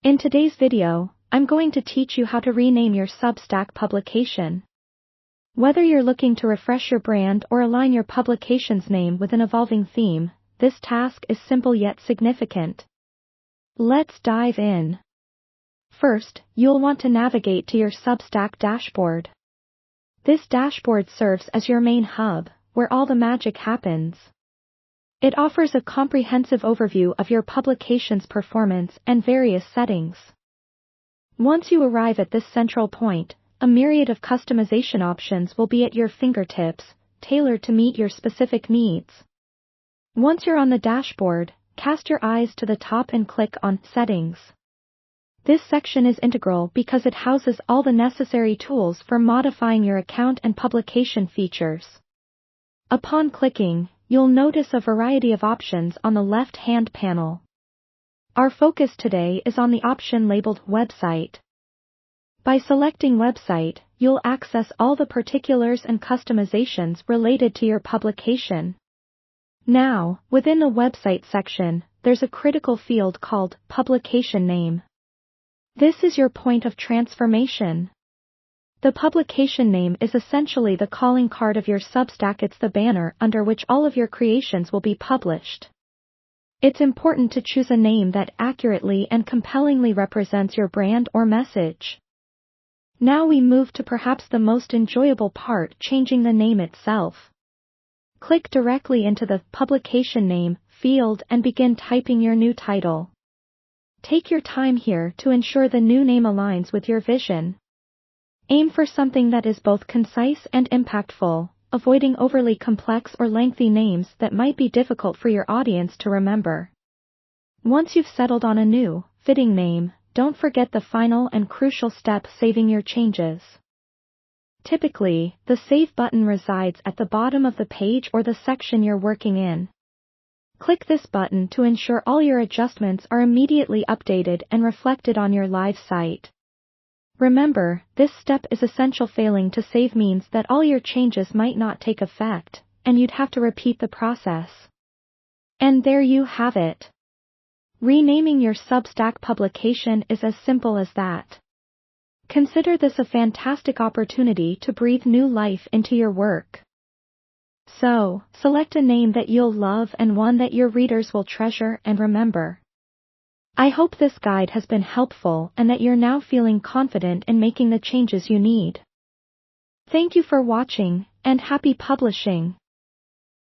In today's video, I'm going to teach you how to rename your Substack publication. Whether you're looking to refresh your brand or align your publication's name with an evolving theme, this task is simple yet significant. Let's dive in. First, you'll want to navigate to your Substack dashboard. This dashboard serves as your main hub, where all the magic happens. It offers a comprehensive overview of your publication's performance and various settings. Once you arrive at this central point, a myriad of customization options will be at your fingertips, tailored to meet your specific needs. Once you're on the dashboard, cast your eyes to the top and click on Settings. This section is integral because it houses all the necessary tools for modifying your account and publication features. Upon clicking, you'll notice a variety of options on the left-hand panel. Our focus today is on the option labeled Website. By selecting Website, you'll access all the particulars and customizations related to your publication. Now, within the Website section, there's a critical field called Publication Name. This is your point of transformation. The publication name is essentially the calling card of your Substack. It's the banner under which all of your creations will be published. It's important to choose a name that accurately and compellingly represents your brand or message. Now we move to perhaps the most enjoyable part, changing the name itself. Click directly into the Publication Name field and begin typing your new title. Take your time here to ensure the new name aligns with your vision. Aim for something that is both concise and impactful, avoiding overly complex or lengthy names that might be difficult for your audience to remember. Once you've settled on a new, fitting name, don't forget the final and crucial step: saving your changes. Typically, the Save button resides at the bottom of the page or the section you're working in. Click this button to ensure all your adjustments are immediately updated and reflected on your live site. Remember, this step is essential. Failing to save means that all your changes might not take effect, and you'd have to repeat the process. And there you have it. Renaming your Substack publication is as simple as that. Consider this a fantastic opportunity to breathe new life into your work. So, select a name that you'll love and one that your readers will treasure and remember. I hope this guide has been helpful and that you're now feeling confident in making the changes you need. Thank you for watching, and happy publishing!